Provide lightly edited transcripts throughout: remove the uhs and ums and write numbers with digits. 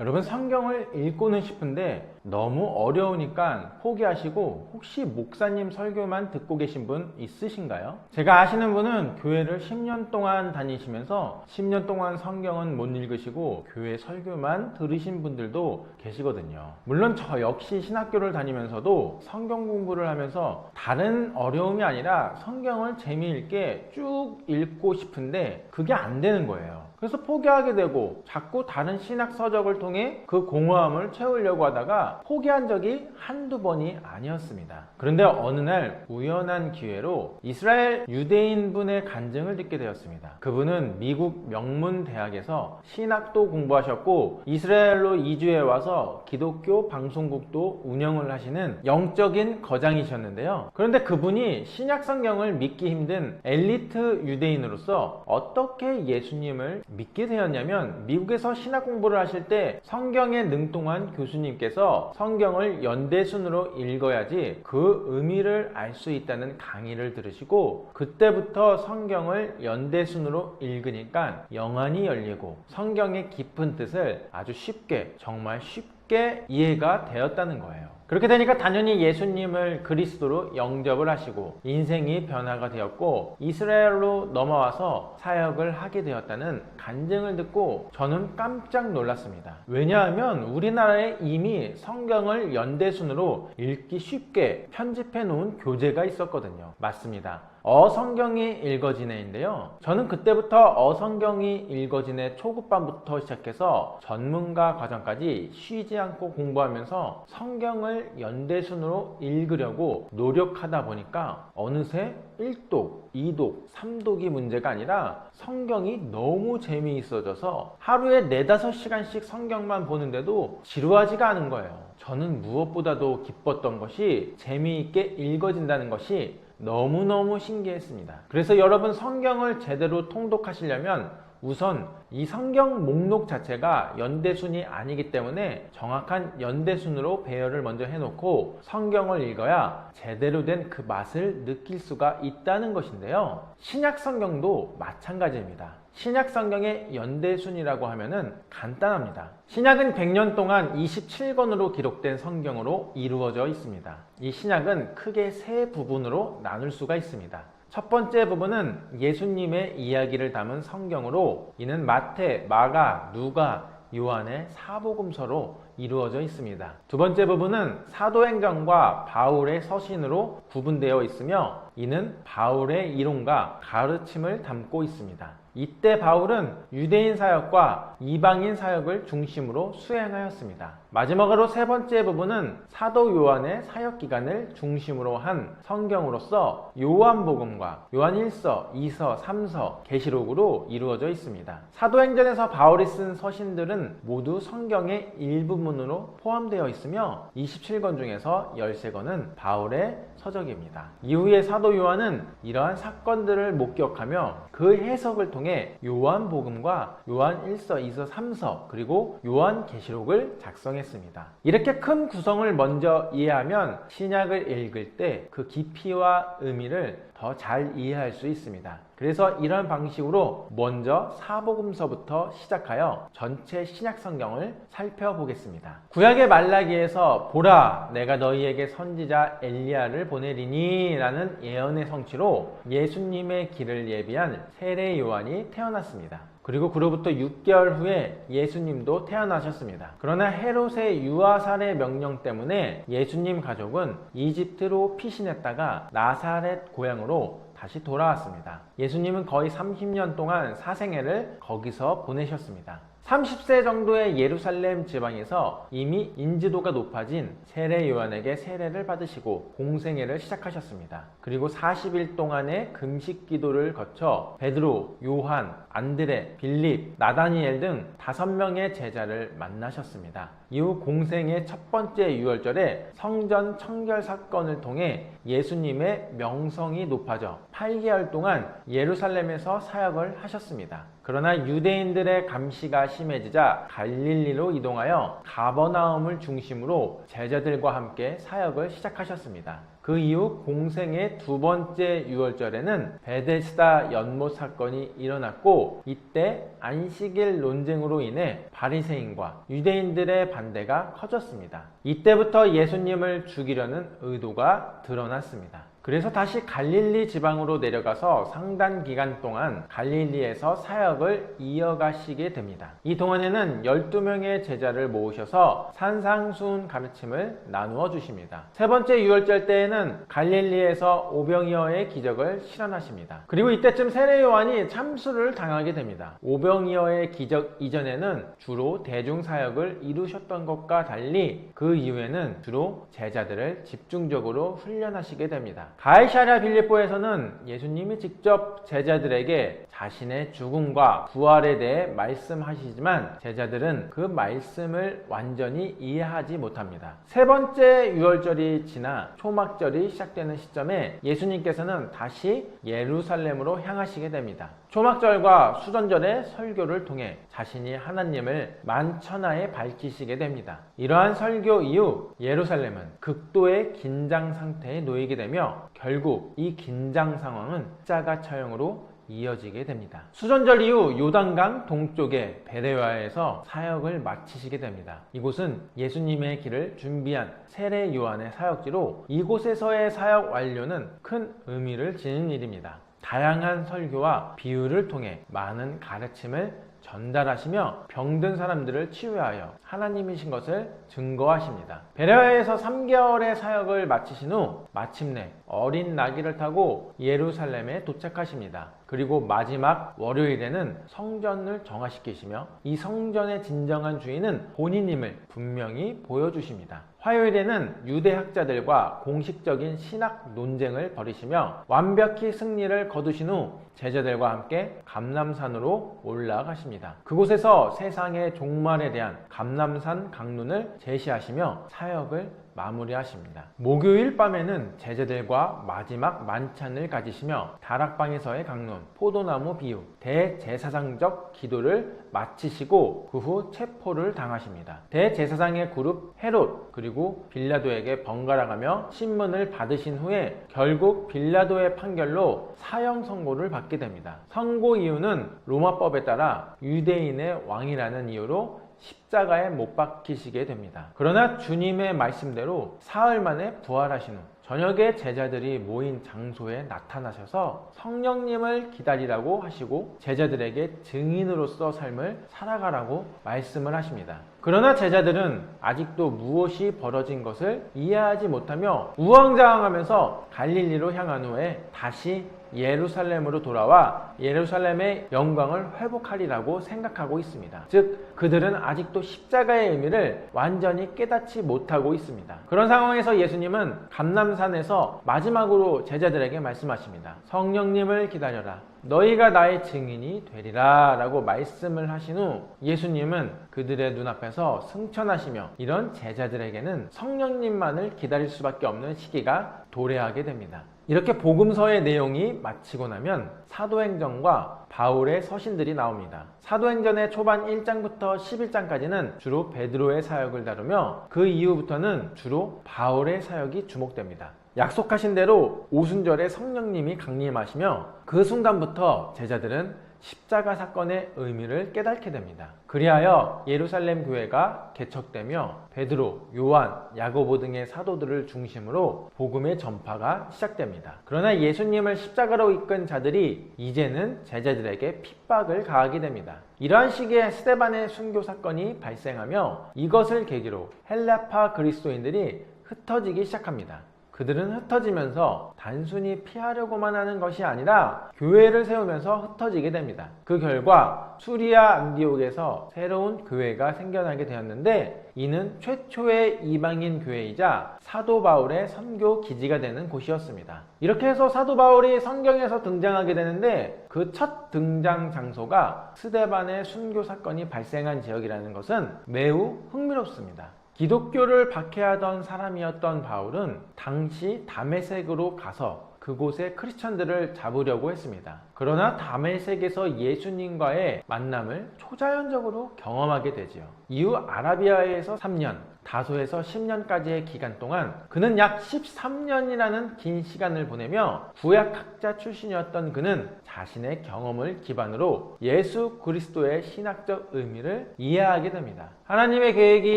여러분, 성경을 읽고는 싶은데 너무 어려우니까 포기하시고 혹시 목사님 설교만 듣고 계신 분 있으신가요? 제가 아시는 분은 교회를 10년 동안 다니시면서 10년 동안 성경은 못 읽으시고 교회 설교만 들으신 분들도 계시거든요. 물론 저 역시 신학교를 다니면서도 성경 공부를 하면서 다른 어려움이 아니라 성경을 재미있게 쭉 읽고 싶은데 그게 안 되는 거예요. 그래서 포기하게 되고 자꾸 다른 신학 서적을 통해 그 공허함을 채우려고 하다가 포기한 적이 한두 번이 아니었습니다. 그런데 어느 날 우연한 기회로 이스라엘 유대인 분의 간증을 듣게 되었습니다. 그분은 미국 명문 대학에서 신학도 공부하셨고 이스라엘로 이주해 와서 기독교 방송국도 운영을 하시는 영적인 거장이셨는데요. 그런데 그분이 신약 성경을 믿기 힘든 엘리트 유대인으로서 어떻게 예수님을 믿게 되었냐면, 미국에서 신학 공부를 하실 때 성경에 능통한 교수님께서 성경을 연대순으로 읽어야지 그 의미를 알 수 있다는 강의를 들으시고, 그때부터 성경을 연대순으로 읽으니까 영안이 열리고 성경의 깊은 뜻을 아주 쉽게, 정말 쉽게 이해가 되었다는 거예요. 그렇게 되니까 당연히 예수님을 그리스도로 영접을 하시고 인생이 변화가 되었고 이스라엘로 넘어와서 사역을 하게 되었다는 간증을 듣고 저는 깜짝 놀랐습니다. 왜냐하면 우리나라에 이미 성경을 연대순으로 읽기 쉽게 편집해 놓은 교재가 있었거든요. 맞습니다. 어성경이 읽어지네인데요. 저는 그때부터 어성경이 읽어지네 초급반부터 시작해서 전문가 과정까지 쉬지 않고 공부하면서 성경을 연대순으로 읽으려고 노력하다 보니까 어느새 1독, 2독, 3독이 문제가 아니라 성경이 너무 재미있어져서 하루에 4-5시간씩 성경만 보는데도 지루하지가 않은 거예요. 저는 무엇보다도 기뻤던 것이 재미있게 읽어진다는 것이 너무너무 신기했습니다. 그래서 여러분, 성경을 제대로 통독하시려면 우선 이 성경 목록 자체가 연대순이 아니기 때문에 정확한 연대순으로 배열을 먼저 해놓고 성경을 읽어야 제대로 된 그 맛을 느낄 수가 있다는 것인데요. 신약 성경도 마찬가지입니다. 신약 성경의 연대순이라고 하면은 간단합니다. 신약은 100년 동안 27권으로 기록된 성경으로 이루어져 있습니다. 이 신약은 크게 3부분으로 나눌 수가 있습니다. 첫 번째 부분은 예수님의 이야기를 담은 성경으로, 이는 마태, 마가, 누가, 요한의 사복음서로 이루어져 있습니다. 두 번째 부분은 사도행전과 바울의 서신으로 구분되어 있으며 이는 바울의 이론과 가르침을 담고 있습니다. 이때 바울은 유대인 사역과 이방인 사역을 중심으로 수행하였습니다. 마지막으로 세 번째 부분은 사도 요한의 사역 기간을 중심으로 한 성경으로서 요한복음과 요한 1서, 2서, 3서, 계시록으로 이루어져 있습니다. 사도행전에서 바울이 쓴 서신들은 모두 성경의 일부분으로 포함되어 있으며 27권 중에서 13권은 바울의 서적입니다. 이후에 사도 요한은 이러한 사건들을 목격하며 그 해석을 통해 요한복음과 요한 1서, 2서, 3서 그리고 요한계시록을 작성했습니다. 이렇게 큰 구성을 먼저 이해하면 신약을 읽을 때 그 깊이와 의미를 더 잘 이해할 수 있습니다. 그래서 이런 방식으로 먼저 사복음서부터 시작하여 전체 신약 성경을 살펴보겠습니다. 구약의 말라기에서 보라, 내가 너희에게 선지자 엘리야를 보내리니 라는 예언의 성취로 예수님의 길을 예비한 세례 요한이 태어났습니다. 그리고 그로부터 6개월 후에 예수님도 태어나셨습니다. 그러나 헤롯의 유아살해 명령 때문에 예수님 가족은 이집트로 피신했다가 나사렛 고향으로 다시 돌아왔습니다. 예수님은 거의 30년 동안 사생애를 거기서 보내셨습니다. 30세 정도의 예루살렘 지방에서 이미 인지도가 높아진 세례 요한에게 세례를 받으시고 공생애를 시작하셨습니다. 그리고 40일 동안의 금식 기도를 거쳐 베드로, 요한, 안드레, 빌립, 나다니엘 등 5명의 제자를 만나셨습니다. 이후 공생의 첫 번째 유월절에 성전 청결 사건을 통해 예수님의 명성이 높아져 8개월 동안 예루살렘에서 사역을 하셨습니다. 그러나 유대인들의 감시가 심해지자 갈릴리로 이동하여 가버나움을 중심으로 제자들과 함께 사역을 시작하셨습니다. 그 그 이후 공생의 두 번째 유월절에는 베데스다 연못 사건이 일어났고, 이때 안식일 논쟁으로 인해 바리새인과 유대인들의 반대가 커졌습니다. 이때부터 예수님을 죽이려는 의도가 드러났습니다. 그래서 다시 갈릴리 지방으로 내려가서 상당 기간 동안 갈릴리에서 사역을 이어가시게 됩니다. 이 동안에는 12명의 제자를 모으셔서 산상수훈 가르침을 나누어 주십니다. 세 번째 유월절 때에는 갈릴리에서 오병이어의 기적을 실현하십니다. 그리고 이때쯤 세례 요한이 참수를 당하게 됩니다. 오병이어의 기적 이전에는 주로 대중사역을 이루셨던 것과 달리 그 이후에는 주로 제자들을 집중적으로 훈련하시게 됩니다. 가이사랴 빌립보에서는 예수님이 직접 제자들에게 자신의 죽음과 부활에 대해 말씀하시지만 제자들은 그 말씀을 완전히 이해하지 못합니다. 세 번째 유월절이 지나 초막절이 시작되는 시점에 예수님께서는 다시 예루살렘으로 향하시게 됩니다. 초막절과 수전절의 설교를 통해 자신이 하나님을 만천하에 밝히시게 됩니다. 이러한 설교 이후 예루살렘은 극도의 긴장 상태에 놓이게 되며 결국 이 긴장 상황은 십자가 처형으로 이어지게 됩니다. 수전절 이후 요단강 동쪽의 베레아에서 사역을 마치시게 됩니다. 이곳은 예수님의 길을 준비한 세례 요한의 사역지로 이곳에서의 사역 완료는 큰 의미를 지닌 일입니다. 다양한 설교와 비유를 통해 많은 가르침을 전달하시며 병든 사람들을 치유하여 하나님이신 것을 증거하십니다. 베레아에서 3개월의 사역을 마치신 후 마침내 어린 나귀를 타고 예루살렘에 도착하십니다. 그리고 마지막 월요일에는 성전을 정화시키시며 이 성전의 진정한 주인은 본인임을 분명히 보여주십니다. 화요일에는 유대학자들과 공식적인 신학 논쟁을 벌이시며 완벽히 승리를 거두신 후 제자들과 함께 감람산으로 올라가십니다. 그곳에서 세상의 종말에 대한 감람산 강론을 제시하시며 사역을 마무리하십니다. 목요일 밤에는 제자들과 마지막 만찬을 가지시며 다락방에서의 강론, 포도나무 비유, 대제사장적 기도를 마치시고 그 후 체포를 당하십니다. 대제사장의 그룹 헤롯 그리고 빌라도에게 번갈아가며 신문을 받으신 후에 결국 빌라도의 판결로 사형 선고를 받게 됩니다. 선고 이유는 로마법에 따라 유대인의 왕이라는 이유로 십자가에 못 박히시게 됩니다. 그러나 주님의 말씀대로 사흘 만에 부활하신 후 저녁에 제자들이 모인 장소에 나타나셔서 성령님을 기다리라고 하시고 제자들에게 증인으로서 삶을 살아가라고 말씀을 하십니다. 그러나 제자들은 아직도 무엇이 벌어진 것을 이해하지 못하며 우왕좌왕하면서 갈릴리로 향한 후에 다시 예루살렘으로 돌아와 예루살렘의 영광을 회복하리라고 생각하고 있습니다. 즉 그들은 아직도 십자가의 의미를 완전히 깨닫지 못하고 있습니다. 그런 상황에서 예수님은 감람산에서 마지막으로 제자들에게 말씀하십니다. 성령님을 기다려라. 너희가 나의 증인이 되리라 라고 말씀을 하신 후 예수님은 그들의 눈앞에서 승천하시며 이런 제자들에게는 성령님만을 기다릴 수밖에 없는 시기가 도래하게 됩니다. 이렇게 복음서의 내용이 마치고 나면 사도행전과 바울의 서신들이 나옵니다. 사도행전의 초반 1장부터 11장까지는 주로 베드로의 사역을 다루며 그 이후부터는 주로 바울의 사역이 주목됩니다. 약속하신 대로 오순절에 성령님이 강림하시며 그 순간부터 제자들은 십자가 사건의 의미를 깨닫게 됩니다. 그리하여 예루살렘 교회가 개척되며 베드로, 요한, 야고보 등의 사도들을 중심으로 복음의 전파가 시작됩니다. 그러나 예수님을 십자가로 이끈 자들이 이제는 제자들에게 핍박을 가하게 됩니다. 이러한 시기에 스데반의 순교 사건이 발생하며 이것을 계기로 헬라파 그리스도인들이 흩어지기 시작합니다. 그들은 흩어지면서 단순히 피하려고만 하는 것이 아니라 교회를 세우면서 흩어지게 됩니다. 그 결과 수리아 안디옥에서 새로운 교회가 생겨나게 되었는데 이는 최초의 이방인 교회이자 사도 바울의 선교 기지가 되는 곳이었습니다. 이렇게 해서 사도 바울이 성경에서 등장하게 되는데 그 첫 등장 장소가 스데반의 순교 사건이 발생한 지역이라는 것은 매우 흥미롭습니다. 기독교를 박해하던 사람이었던 바울은 당시 다메섹으로 가서 그곳의 크리스천들을 잡으려고 했습니다. 그러나 다메섹에서 예수님과의 만남을 초자연적으로 경험하게 되지요. 이후 아라비아에서 3년, 다소에서 10년까지의 기간 동안 그는 약 13년이라는 긴 시간을 보내며 구약학자 출신이었던 그는 자신의 경험을 기반으로 예수 그리스도의 신학적 의미를 이해하게 됩니다. 하나님의 계획이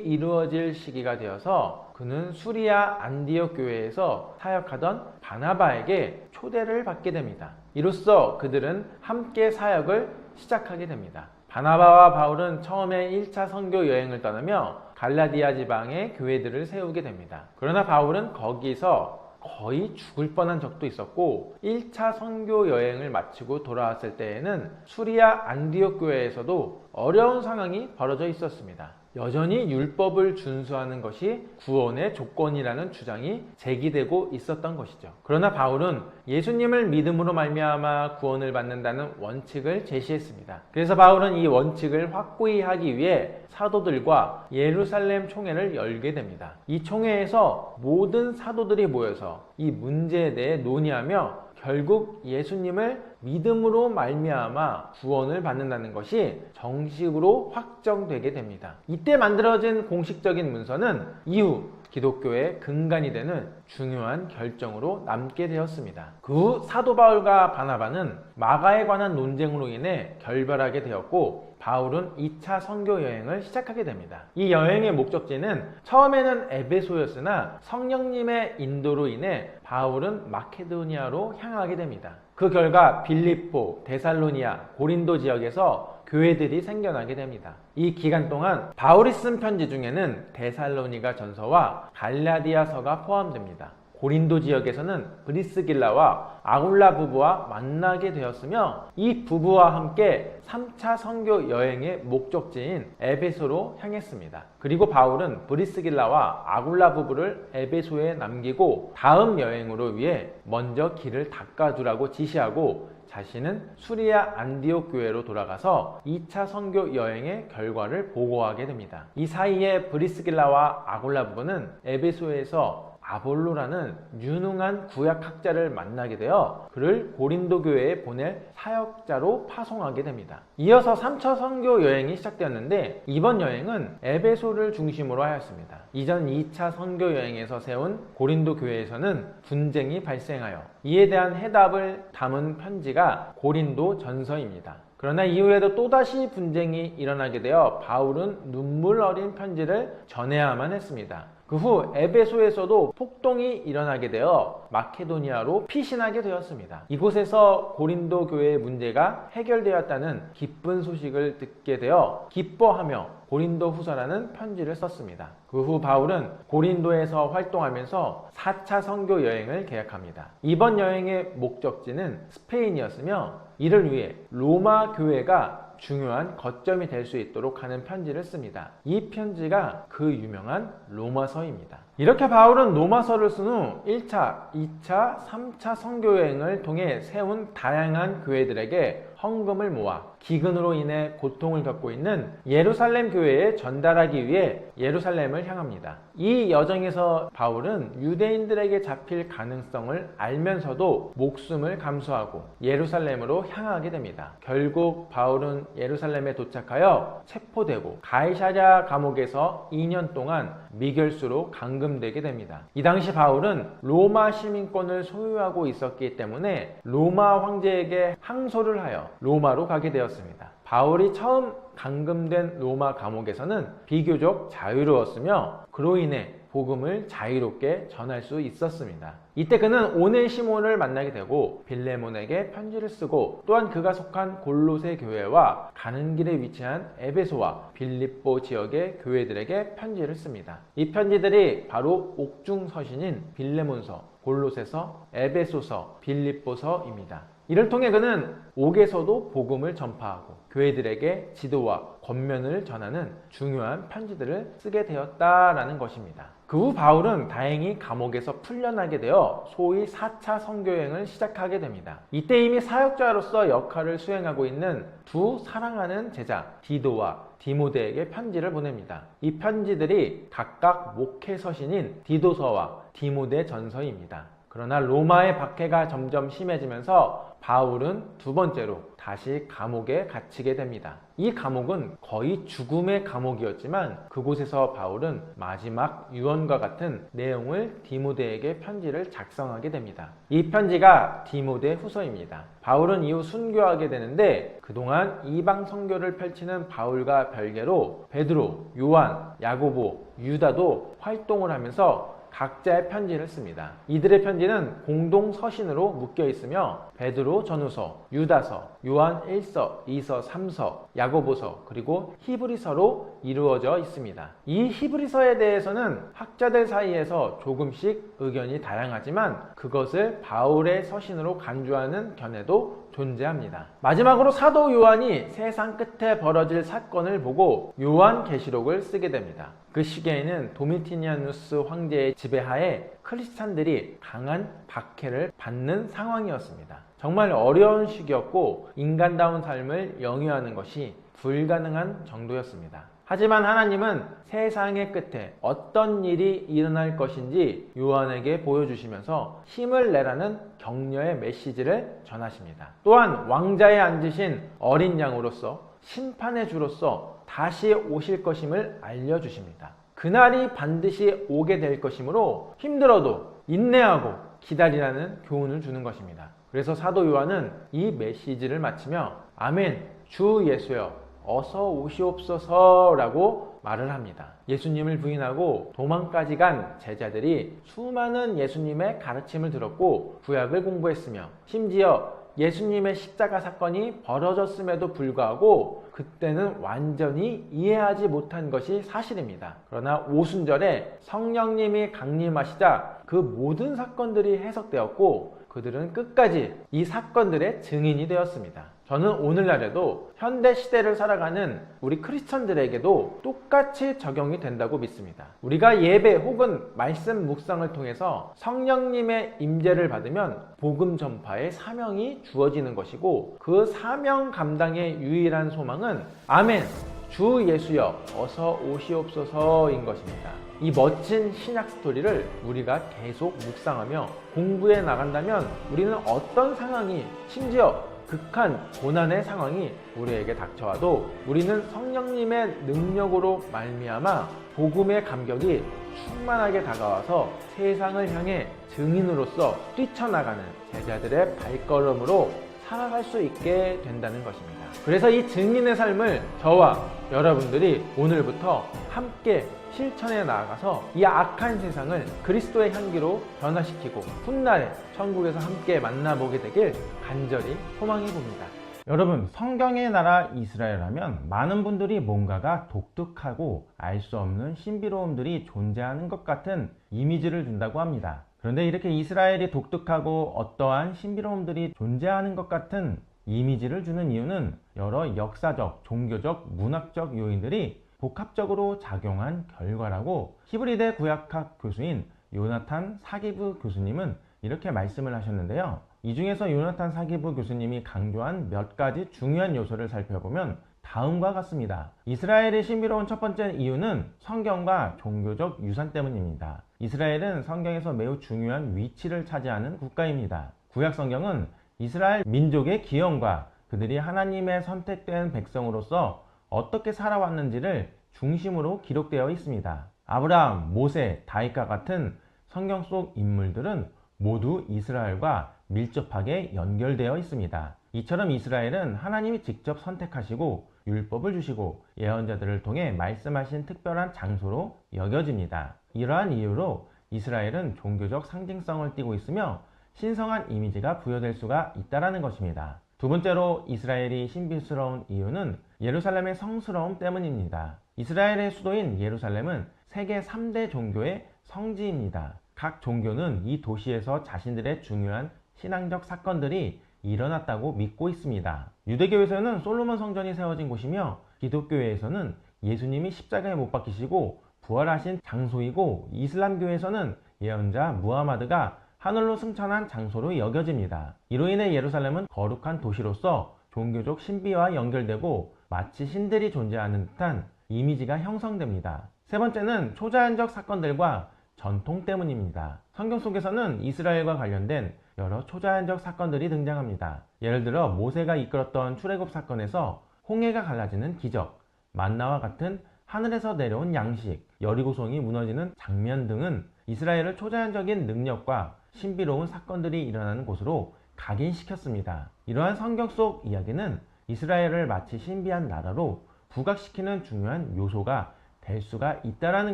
이루어질 시기가 되어서 그는 수리아 안디옥 교회에서 사역하던 바나바에게 초대를 받게 됩니다. 이로써 그들은 함께 사역을 시작하게 됩니다. 바나바와 바울은 처음에 1차 선교 여행을 떠나며 갈라디아 지방에 교회들을 세우게 됩니다. 그러나 바울은 거기서 거의 죽을 뻔한 적도 있었고 1차 선교 여행을 마치고 돌아왔을 때에는 수리아 안디옥 교회에서도 어려운 상황이 벌어져 있었습니다. 여전히 율법을 준수하는 것이 구원의 조건이라는 주장이 제기되고 있었던 것이죠. 그러나 바울은 예수님을 믿음으로 말미암아 구원을 받는다는 원칙을 제시했습니다. 그래서 바울은 이 원칙을 확고히 하기 위해 사도들과 예루살렘 총회를 열게 됩니다. 이 총회에서 모든 사도들이 모여서 이 문제에 대해 논의하며 결국 예수님을 믿음으로 말미암아 구원을 받는다는 것이 정식으로 확정되게 됩니다. 이때 만들어진 공식적인 문서는 이후 기독교의 근간이 되는 중요한 결정으로 남게 되었습니다. 그 후 사도 바울과 바나바는 마가에 관한 논쟁으로 인해 결별하게 되었고 바울은 2차 선교 여행을 시작하게 됩니다. 이 여행의 목적지는 처음에는 에베소였으나 성령님의 인도로 인해 바울은 마케도니아로 향하게 됩니다. 그 결과 빌립보, 데살로니아, 고린도 지역에서 교회들이 생겨나게 됩니다. 이 기간 동안 바울이 쓴 편지 중에는 데살로니가 전서와 갈라디아서가 포함됩니다. 고린도 지역에서는 브리스길라와 아굴라 부부와 만나게 되었으며 이 부부와 함께 3차 선교 여행의 목적지인 에베소로 향했습니다. 그리고 바울은 브리스길라와 아굴라 부부를 에베소에 남기고 다음 여행으로 위해 먼저 길을 닦아두라고 지시하고 자신은 수리아 안디옥 교회로 돌아가서 2차 선교 여행의 결과를 보고하게 됩니다. 이 사이에 브리스길라와 아굴라 부부는 에베소에서 아볼로라는 유능한 구약학자를 만나게 되어 그를 고린도 교회에 보낼 사역자로 파송하게 됩니다. 이어서 3차 선교 여행이 시작되었는데 이번 여행은 에베소를 중심으로 하였습니다. 이전 2차 선교 여행에서 세운 고린도 교회에서는 분쟁이 발생하여 이에 대한 해답을 담은 편지가 고린도 전서입니다. 그러나 이후에도 또다시 분쟁이 일어나게 되어 바울은 눈물 어린 편지를 전해야만 했습니다. 그 후 에베소에서도 폭동이 일어나게 되어 마케도니아로 피신하게 되었습니다. 이곳에서 고린도 교회의 문제가 해결되었다는 기쁜 소식을 듣게 되어 기뻐하며 고린도 후서라는 편지를 썼습니다. 그 후 바울은 고린도에서 활동하면서 4차 선교 여행을 계획합니다. 이번 여행의 목적지는 스페인이었으며 이를 위해 로마 교회가 중요한 거점이 될 수 있도록 하는 편지를 씁니다. 이 편지가 그 유명한 로마서입니다. 이렇게 바울은 로마서를 쓴 후 1차, 2차, 3차 선교여행을 통해 세운 다양한 교회들에게 헌금을 모아 기근으로 인해 고통을 겪고 있는 예루살렘 교회에 전달하기 위해 예루살렘을 향합니다. 이 여정에서 바울은 유대인들에게 잡힐 가능성을 알면서도 목숨을 감수하고 예루살렘으로 향하게 됩니다. 결국 바울은 예루살렘에 도착하여 체포되고 가이사랴 감옥에서 2년 동안 미결수로 감금되게 됩니다. 이 당시 바울은 로마 시민권을 소유하고 있었기 때문에 로마 황제에게 항소를 하여 로마로 가게 되었습니다. 바울이 처음 감금된 로마 감옥에서는 비교적 자유로웠으며 그로 인해 복음을 자유롭게 전할 수 있었습니다. 이때 그는 오네시몬을 만나게 되고 빌레몬에게 편지를 쓰고 또한 그가 속한 골로새 교회와 가는 길에 위치한 에베소와 빌립보 지역의 교회들에게 편지를 씁니다. 이 편지들이 바로 옥중서신인 빌레몬서, 골로새서, 에베소서, 빌립보서입니다. 이를 통해 그는 옥에서도 복음을 전파하고 교회들에게 지도와 권면을 전하는 중요한 편지들을 쓰게 되었다라는 것입니다. 그 후 바울은 다행히 감옥에서 풀려나게 되어 소위 4차 선교여행을 시작하게 됩니다. 이때 이미 사역자로서 역할을 수행하고 있는 두 사랑하는 제자 디도와 디모데에게 편지를 보냅니다. 이 편지들이 각각 목회 서신인 디도서와 디모데 전서입니다. 그러나 로마의 박해가 점점 심해지면서 바울은 두 번째로 다시 감옥에 갇히게 됩니다. 이 감옥은 거의 죽음의 감옥이었지만 그곳에서 바울은 마지막 유언과 같은 내용을 디모데에게 편지를 작성하게 됩니다. 이 편지가 디모데 후서입니다. 바울은 이후 순교하게 되는데 그동안 이방 선교를 펼치는 바울과 별개로 베드로, 요한, 야고보, 유다도 활동을 하면서 각자의 편지를 씁니다. 이들의 편지는 공동 서신으로 묶여 있으며 베드로 전후서, 유다서, 요한 1서, 2서, 3서, 야고보서, 그리고 히브리서로 이루어져 있습니다. 이 히브리서에 대해서는 학자들 사이에서 조금씩 의견이 다양하지만 그것을 바울의 서신으로 간주하는 견해도 존재합니다. 마지막으로 사도 요한이 세상 끝에 벌어질 사건을 보고 요한계시록을 쓰게 됩니다. 그 시기에는 도미티니아누스 황제의 지배하에 크리스찬들이 강한 박해를 받는 상황이었습니다. 정말 어려운 시기였고 인간다운 삶을 영위하는 것이 불가능한 정도였습니다. 하지만 하나님은 세상의 끝에 어떤 일이 일어날 것인지 요한에게 보여주시면서 힘을 내라는 격려의 메시지를 전하십니다. 또한 왕자에 앉으신 어린 양으로서 심판의 주로서 다시 오실 것임을 알려주십니다. 그날이 반드시 오게 될 것이므로 힘들어도 인내하고 기다리라는 교훈을 주는 것입니다. 그래서 사도 요한은 이 메시지를 마치며 아멘, 주 예수여 어서 오시옵소서 라고 말을 합니다. 예수님을 부인하고 도망까지 간 제자들이 수많은 예수님의 가르침을 들었고 구약을 공부했으며 심지어 예수님의 십자가 사건이 벌어졌음에도 불구하고 그때는 완전히 이해하지 못한 것이 사실입니다. 그러나 오순절에 성령님이 강림하시자 그 모든 사건들이 해석되었고 그들은 끝까지 이 사건들의 증인이 되었습니다. 저는 오늘날에도 현대 시대를 살아가는 우리 크리스천들에게도 똑같이 적용이 된다고 믿습니다. 우리가 예배 혹은 말씀 묵상을 통해서 성령님의 임재를 받으면 복음 전파의 사명이 주어지는 것이고 그 사명 감당의 유일한 소망은 아멘, 주 예수여 어서 오시옵소서인 것입니다. 이 멋진 신약 스토리를 우리가 계속 묵상하며 공부해 나간다면 우리는 어떤 상황이 심지어 극한 고난의 상황이 우리에게 닥쳐와도 우리는 성령님의 능력으로 말미암아 복음의 감격이 충만하게 다가와서 세상을 향해 증인으로서 뛰쳐나가는 제자들의 발걸음으로 살아갈 수 있게 된다는 것입니다. 그래서 이 증인의 삶을 저와 여러분들이 오늘부터 함께 실천해 나아가서 이 악한 세상을 그리스도의 향기로 변화시키고 훗날에 천국에서 함께 만나보게 되길 간절히 소망해 봅니다. 여러분, 성경의 나라 이스라엘 하면 많은 분들이 뭔가가 독특하고 알 수 없는 신비로움들이 존재하는 것 같은 이미지를 준다고 합니다. 그런데 이렇게 이스라엘이 독특하고 어떠한 신비로움들이 존재하는 것 같은 이미지를 주는 이유는 여러 역사적, 종교적, 문학적 요인들이 복합적으로 작용한 결과라고 히브리대 구약학 교수인 요나탄 사기부 교수님은 이렇게 말씀을 하셨는데요. 이 중에서 요나탄 사기부 교수님이 강조한 몇 가지 중요한 요소를 살펴보면 다음과 같습니다. 이스라엘의 신비로운 첫 번째 이유는 성경과 종교적 유산 때문입니다. 이스라엘은 성경에서 매우 중요한 위치를 차지하는 국가입니다. 구약 성경은 이스라엘 민족의 기원과 그들이 하나님의 선택된 백성으로서 어떻게 살아왔는지를 중심으로 기록되어 있습니다. 아브라함, 모세, 다윗과 같은 성경 속 인물들은 모두 이스라엘과 밀접하게 연결되어 있습니다. 이처럼 이스라엘은 하나님이 직접 선택하시고 율법을 주시고 예언자들을 통해 말씀하신 특별한 장소로 여겨집니다. 이러한 이유로 이스라엘은 종교적 상징성을 띠고 있으며 신성한 이미지가 부여될 수가 있다는 것입니다. 두 번째로 이스라엘이 신비스러운 이유는 예루살렘의 성스러움 때문입니다. 이스라엘의 수도인 예루살렘은 세계 3대 종교의 성지입니다. 각 종교는 이 도시에서 자신들의 중요한 신앙적 사건들이 일어났다고 믿고 있습니다. 유대교에서는 솔로몬 성전이 세워진 곳이며 기독교에서는 예수님이 십자가에 못 박히시고 부활하신 장소이고 이슬람교에서는 예언자 무하마드가 하늘로 승천한 장소로 여겨집니다. 이로 인해 예루살렘은 거룩한 도시로서 종교적 신비와 연결되고 마치 신들이 존재하는 듯한 이미지가 형성됩니다. 세 번째는 초자연적 사건들과 전통 때문입니다. 성경 속에서는 이스라엘과 관련된 여러 초자연적 사건들이 등장합니다. 예를 들어 모세가 이끌었던 출애굽 사건에서 홍해가 갈라지는 기적, 만나와 같은 하늘에서 내려온 양식, 여리고성이 무너지는 장면 등은 이스라엘을 초자연적인 능력과 신비로운 사건들이 일어나는 곳으로 각인시켰습니다. 이러한 성경 속 이야기는 이스라엘을 마치 신비한 나라로 부각시키는 중요한 요소가 될 수가 있다는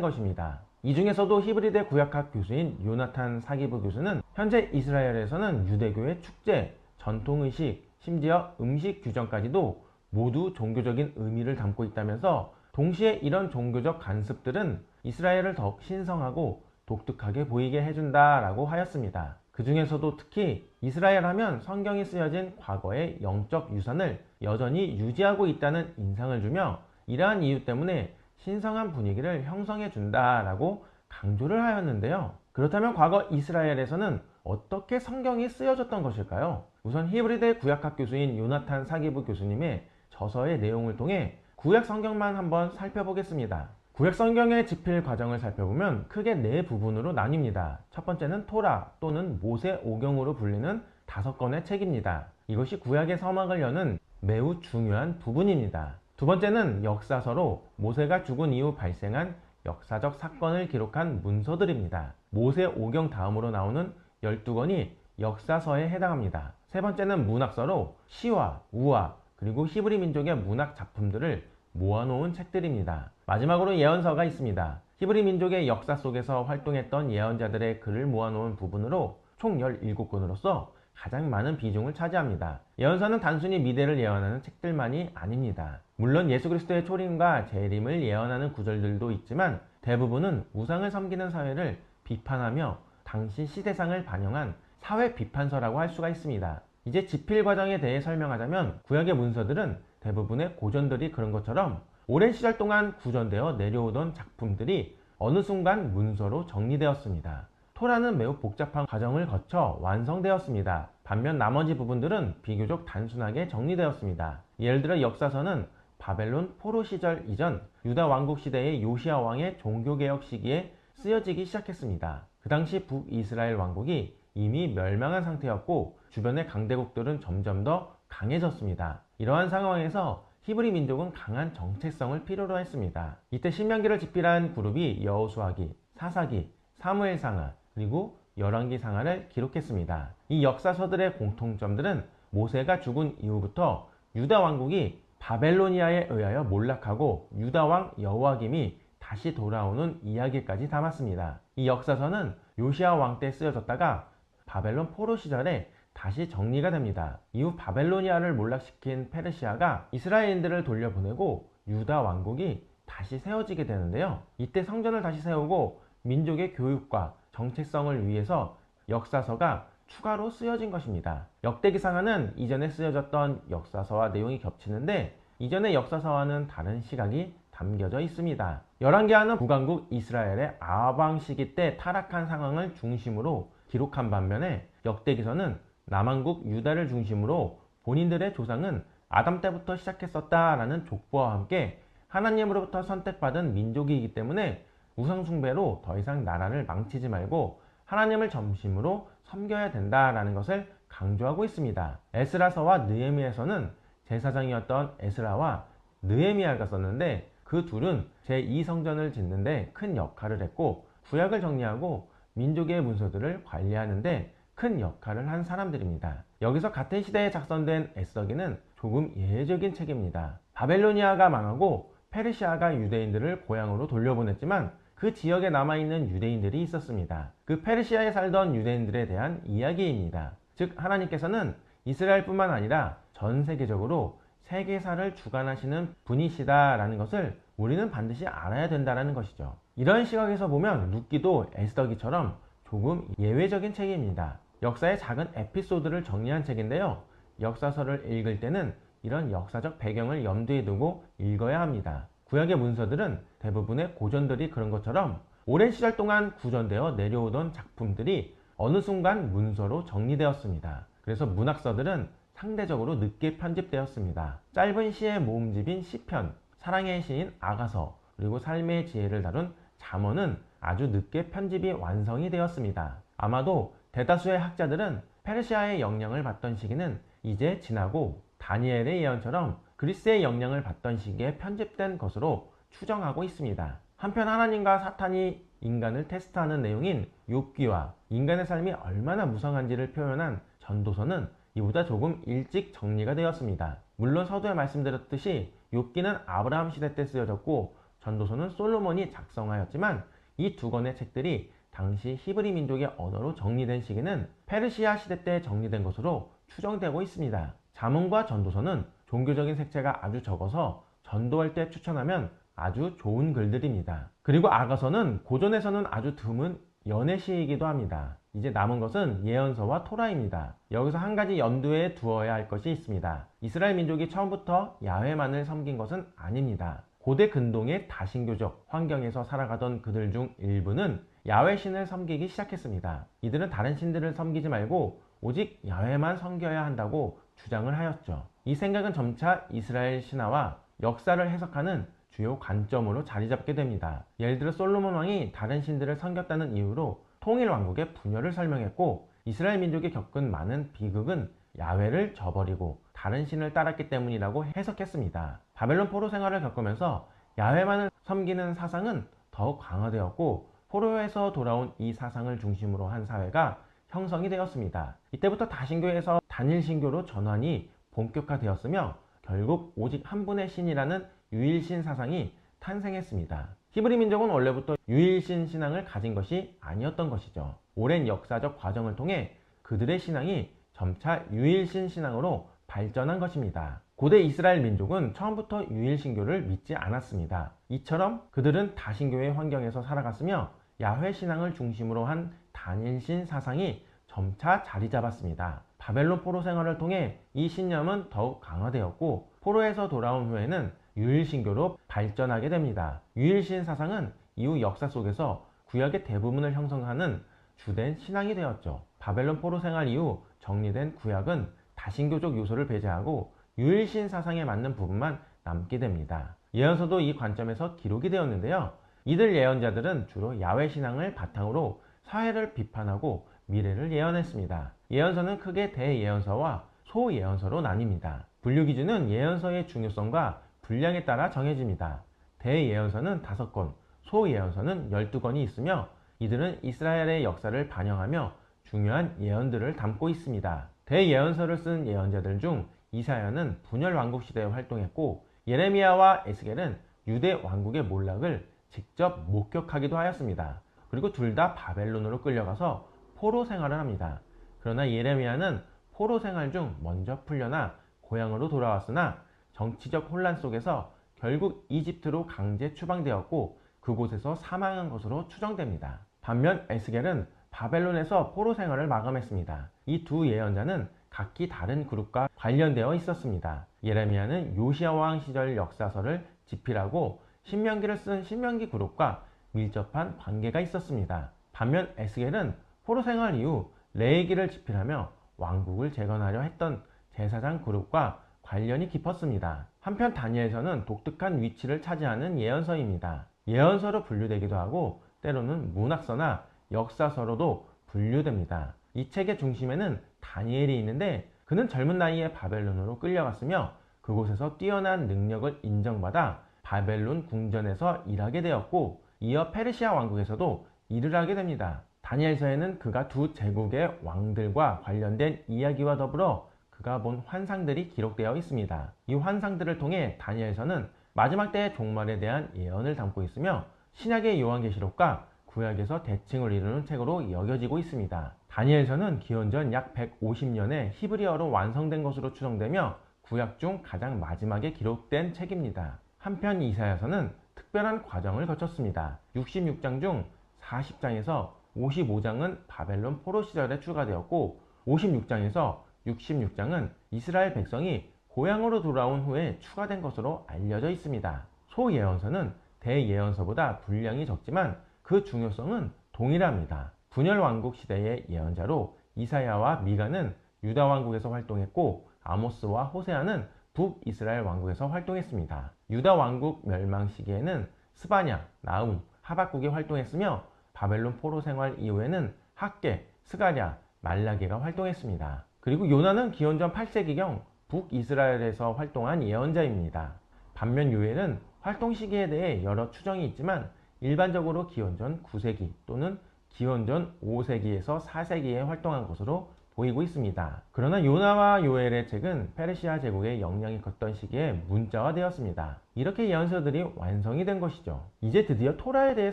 것입니다. 이 중에서도 히브리대 구약학 교수인 요나탄 사기부 교수는 현재 이스라엘에서는 유대교의 축제, 전통의식, 심지어 음식 규정까지도 모두 종교적인 의미를 담고 있다면서 동시에 이런 종교적 관습들은 이스라엘을 더욱 신성하고 독특하게 보이게 해준다라고 하였습니다. 그 중에서도 특히 이스라엘 하면 성경이 쓰여진 과거의 영적 유산을 여전히 유지하고 있다는 인상을 주며 이러한 이유 때문에 신성한 분위기를 형성해 준다라고 강조를 하였는데요. 그렇다면 과거 이스라엘에서는 어떻게 성경이 쓰여졌던 것일까요? 우선 히브리대 구약학 교수인 요나탄 사기부 교수님의 저서의 내용을 통해 구약 성경만 한번 살펴보겠습니다. 구약 성경의 집필 과정을 살펴보면 크게 네 부분으로 나뉩니다. 첫 번째는 토라 또는 모세 오경으로 불리는 5권의 책입니다. 이것이 구약의 서막을 여는 매우 중요한 부분입니다. 두 번째는 역사서로 모세가 죽은 이후 발생한 역사적 사건을 기록한 문서들입니다. 모세 오경 다음으로 나오는 12권이 역사서에 해당합니다. 세 번째는 문학서로 시와 우화 그리고 히브리 민족의 문학 작품들을 모아놓은 책들입니다. 마지막으로 예언서가 있습니다. 히브리 민족의 역사 속에서 활동했던 예언자들의 글을 모아놓은 부분으로 총 17권으로서 가장 많은 비중을 차지합니다. 예언서는 단순히 미래를 예언하는 책들만이 아닙니다. 물론 예수 그리스도의 초림과 재림을 예언하는 구절들도 있지만 대부분은 우상을 섬기는 사회를 비판하며 당시 시대상을 반영한 사회 비판서라고 할 수가 있습니다. 이제 집필 과정에 대해 설명하자면 구약의 문서들은 대부분의 고전들이 그런 것처럼 오랜 시절 동안 구전되어 내려오던 작품들이 어느 순간 문서로 정리되었습니다. 토라는 매우 복잡한 과정을 거쳐 완성되었습니다. 반면 나머지 부분들은 비교적 단순하게 정리되었습니다. 예를 들어 역사서는 바벨론 포로 시절 이전 유다 왕국 시대의 요시야 왕의 종교개혁 시기에 쓰여지기 시작했습니다. 그 당시 북이스라엘 왕국이 이미 멸망한 상태였고 주변의 강대국들은 점점 더 강해졌습니다. 이러한 상황에서 히브리 민족은 강한 정체성을 필요로 했습니다. 이때 신명기를 집필한 그룹이 여호수아기, 사사기, 사무엘상하 그리고 열왕기상하를 기록했습니다. 이 역사서들의 공통점들은 모세가 죽은 이후부터 유다 왕국이 바벨로니아에 의하여 몰락하고 유다 왕 여호와김이 다시 돌아오는 이야기까지 담았습니다. 이 역사서는 요시야 왕 때 쓰여졌다가 바벨론 포로 시절에 다시 정리가 됩니다. 이후 바벨로니아를 몰락시킨 페르시아가 이스라엘인들을 돌려보내고 유다 왕국이 다시 세워지게 되는데요. 이때 성전을 다시 세우고 민족의 교육과 정체성을 위해서 역사서가 추가로 쓰여진 것입니다. 역대기상하는 이전에 쓰여졌던 역사서와 내용이 겹치는데 이전의 역사서와는 다른 시각이 담겨져 있습니다. 열왕기하는 북왕국 이스라엘의 아방 시기 때 타락한 상황을 중심으로 기록한 반면에 역대기서는 남왕국 유다를 중심으로 본인들의 조상은 아담 때부터 시작했었다라는 족보와 함께 하나님으로부터 선택받은 민족이기 때문에 우상숭배로 더 이상 나라를 망치지 말고 하나님을 중심으로 섬겨야 된다라는 것을 강조하고 있습니다. 에스라서와 느헤미야서는 제사장이었던 에스라와 느헤미야가 썼는데 그 둘은 제2성전을 짓는데 큰 역할을 했고 구약을 정리하고 민족의 문서들을 관리하는데 큰 역할을 한 사람들입니다. 여기서 같은 시대에 작성된 에스더기는 조금 예외적인 책입니다. 바벨로니아가 망하고 페르시아가 유대인들을 고향으로 돌려보냈지만 그 지역에 남아있는 유대인들이 있었습니다. 그 페르시아에 살던 유대인들에 대한 이야기입니다. 즉 하나님께서는 이스라엘뿐만 아니라 전 세계적으로 세계사를 주관하시는 분이시다라는 것을 우리는 반드시 알아야 된다는 것이죠. 이런 시각에서 보면 룻기도 에스더기처럼 조금 예외적인 책입니다. 역사의 작은 에피소드를 정리한 책인데요. 역사서를 읽을 때는 이런 역사적 배경을 염두에 두고 읽어야 합니다. 구약의 문서들은 대부분의 고전들이 그런 것처럼 오랜 시절 동안 구전되어 내려오던 작품들이 어느 순간 문서로 정리되었습니다. 그래서 문학서들은 상대적으로 늦게 편집되었습니다. 짧은 시의 모음집인 시편, 사랑의 시인 아가서, 그리고 삶의 지혜를 다룬 잠언은 아주 늦게 편집이 완성이 되었습니다. 아마도 대다수의 학자들은 페르시아의 영향을 받던 시기는 이제 지나고 다니엘의 예언처럼 그리스의 영향을 받던 시기에 편집된 것으로 추정하고 있습니다. 한편 하나님과 사탄이 인간을 테스트하는 내용인 욥기와 인간의 삶이 얼마나 무성한지를 표현한 전도서는 이보다 조금 일찍 정리가 되었습니다. 물론 서두에 말씀드렸듯이 욥기는 아브라함 시대 때 쓰여졌고 전도서는 솔로몬이 작성하였지만 이 두 권의 책들이 당시 히브리 민족의 언어로 정리된 시기는 페르시아 시대 때 정리된 것으로 추정되고 있습니다. 잠언과 전도서는 종교적인 색채가 아주 적어서 전도할 때 추천하면 아주 좋은 글들입니다. 그리고 아가서는 고전에서는 아주 드문 연애시이기도 합니다. 이제 남은 것은 예언서와 토라입니다. 여기서 한 가지 염두에 두어야 할 것이 있습니다. 이스라엘 민족이 처음부터 야훼만을 섬긴 것은 아닙니다. 고대 근동의 다신교적 환경에서 살아가던 그들 중 일부는 야훼 신을 섬기기 시작했습니다. 이들은 다른 신들을 섬기지 말고 오직 야훼만 섬겨야 한다고 주장을 하였죠. 이 생각은 점차 이스라엘 신화와 역사를 해석하는 주요 관점으로 자리 잡게 됩니다. 예를 들어 솔로몬 왕이 다른 신들을 섬겼다는 이유로 통일 왕국의 분열을 설명했고, 이스라엘 민족이 겪은 많은 비극은 야훼를 저버리고 다른 신을 따랐기 때문이라고 해석했습니다. 바벨론 포로 생활을 겪으면서 야훼만을 섬기는 사상은 더욱 강화되었고, 포로에서 돌아온 이 사상을 중심으로 한 사회가 형성이 되었습니다. 이때부터 다신교에서 단일신교로 전환이 본격화되었으며 결국 오직 한 분의 신이라는 유일신 사상이 탄생했습니다. 히브리 민족은 원래부터 유일신 신앙을 가진 것이 아니었던 것이죠. 오랜 역사적 과정을 통해 그들의 신앙이 점차 유일신 신앙으로 발전한 것입니다. 고대 이스라엘 민족은 처음부터 유일신교를 믿지 않았습니다. 이처럼 그들은 다신교의 환경에서 살아갔으며 야훼 신앙을 중심으로 한 단일신 사상이 점차 자리 잡았습니다. 바벨론 포로 생활을 통해 이 신념은 더욱 강화되었고, 포로에서 돌아온 후에는 유일신교로 발전하게 됩니다. 유일신 사상은 이후 역사 속에서 구약의 대부분을 형성하는 주된 신앙이 되었죠. 바벨론 포로 생활 이후 정리된 구약은 다신교적 요소를 배제하고 유일신 사상에 맞는 부분만 남게 됩니다. 예언서도 이 관점에서 기록이 되었는데요. 이들 예언자들은 주로 야훼 신앙을 바탕으로 사회를 비판하고 미래를 예언했습니다. 예언서는 크게 대예언서와 소예언서로 나뉩니다. 분류 기준은 예언서의 중요성과 분량에 따라 정해집니다. 대예언서는 5권, 소예언서는 12권이 있으며 이들은 이스라엘의 역사를 반영하며 중요한 예언들을 담고 있습니다. 대예언서를 쓴 예언자들 중 이사야는 분열 왕국 시대에 활동했고, 예레미야와 에스겔은 유대 왕국의 몰락을 직접 목격하기도 하였습니다. 그리고 둘 다 바벨론으로 끌려가서 포로 생활을 합니다. 그러나 예레미야는 포로 생활 중 먼저 풀려나 고향으로 돌아왔으나 정치적 혼란 속에서 결국 이집트로 강제 추방되었고 그곳에서 사망한 것으로 추정됩니다. 반면 에스겔은 바벨론에서 포로 생활을 마감했습니다. 이 두 예언자는 각기 다른 그룹과 관련되어 있었습니다. 예레미야는 요시야 왕 시절 역사서를 집필하고 신명기를 쓴 신명기 그룹과 밀접한 관계가 있었습니다. 반면 에스겔은 포로 생활 이후 레위기를 집필하며 왕국을 재건하려 했던 제사장 그룹과 관련이 깊었습니다. 한편 다니엘서는 독특한 위치를 차지하는 예언서입니다. 예언서로 분류되기도 하고 때로는 문학서나 역사서로도 분류됩니다. 이 책의 중심에는 다니엘이 있는데 그는 젊은 나이에 바벨론으로 끌려갔으며 그곳에서 뛰어난 능력을 인정받아 바벨론 궁전에서 일하게 되었고, 이어 페르시아 왕국에서도 일을 하게 됩니다. 다니엘서에는 그가 두 제국의 왕들과 관련된 이야기와 더불어 그가 본 환상들이 기록되어 있습니다. 이 환상들을 통해 다니엘서는 마지막 때의 종말에 대한 예언을 담고 있으며 신약의 요한계시록과 구약에서 대칭을 이루는 책으로 여겨지고 있습니다. 다니엘서는 기원전 약 150년에 히브리어로 완성된 것으로 추정되며 구약 중 가장 마지막에 기록된 책입니다. 한편 이사야서는 특별한 과정을 거쳤습니다. 66장 중 40장에서 55장은 바벨론 포로 시절에 추가되었고 56장에서 66장은 이스라엘 백성이 고향으로 돌아온 후에 추가된 것으로 알려져 있습니다. 소예언서는 대예언서보다 분량이 적지만 그 중요성은 동일합니다. 분열 왕국 시대의 예언자로 이사야와 미가는 유다 왕국에서 활동했고 아모스와 호세아는 북이스라엘 왕국에서 활동했습니다. 유다 왕국 멸망 시기에는 스바냐, 나움, 하박국이 활동했으며 바벨론 포로 생활 이후에는 학계, 스가랴, 말라기가 활동했습니다. 그리고 요나는 기원전 8세기경 북이스라엘에서 활동한 예언자입니다. 반면 요엘은 활동 시기에 대해 여러 추정이 있지만 일반적으로 기원전 9세기 또는 기원전 5세기에서 4세기에 활동한 것으로 보이고 있습니다. 그러나 요나와 요엘의 책은 페르시아 제국의 영향이 컸던 시기에 문자화되었습니다. 이렇게 예언서들이 완성이 된 것이죠. 이제 드디어 토라에 대해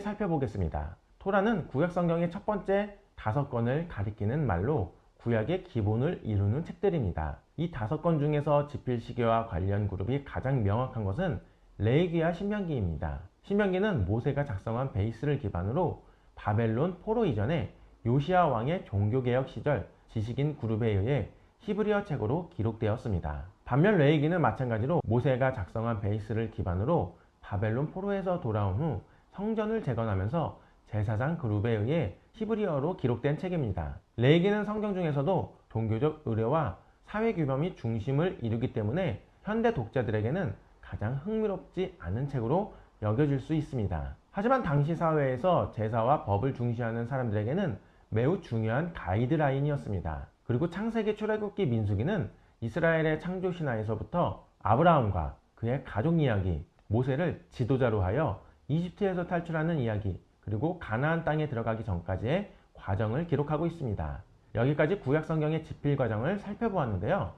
살펴보겠습니다. 토라는 구약 성경의 첫 번째 5권을 가리키는 말로 구약의 기본을 이루는 책들입니다. 이 5권 중에서 지필 시기와 관련 그룹이 가장 명확한 것은 레위기와 신명기입니다. 신명기는 모세가 작성한 베이스를 기반으로 바벨론 포로 이전에 요시야 왕의 종교개혁 시절 지식인 그룹에 의해 히브리어 책으로 기록되었습니다. 반면 레위기는 마찬가지로 모세가 작성한 베이스를 기반으로 바벨론 포로에서 돌아온 후 성전을 재건하면서 제사장 그룹에 의해 히브리어로 기록된 책입니다. 레위기는 성경 중에서도 종교적 의례와 사회 규범이 중심을 이루기 때문에 현대 독자들에게는 가장 흥미롭지 않은 책으로 여겨질 수 있습니다. 하지만 당시 사회에서 제사와 법을 중시하는 사람들에게는 매우 중요한 가이드라인이었습니다. 그리고 창세기, 출애굽기, 민수기는 이스라엘의 창조 신화에서부터 아브라함과 그의 가족 이야기, 모세를 지도자로 하여 이집트에서 탈출하는 이야기, 그리고 가나안 땅에 들어가기 전까지의 과정을 기록하고 있습니다. 여기까지 구약 성경의 집필 과정을 살펴보았는데요.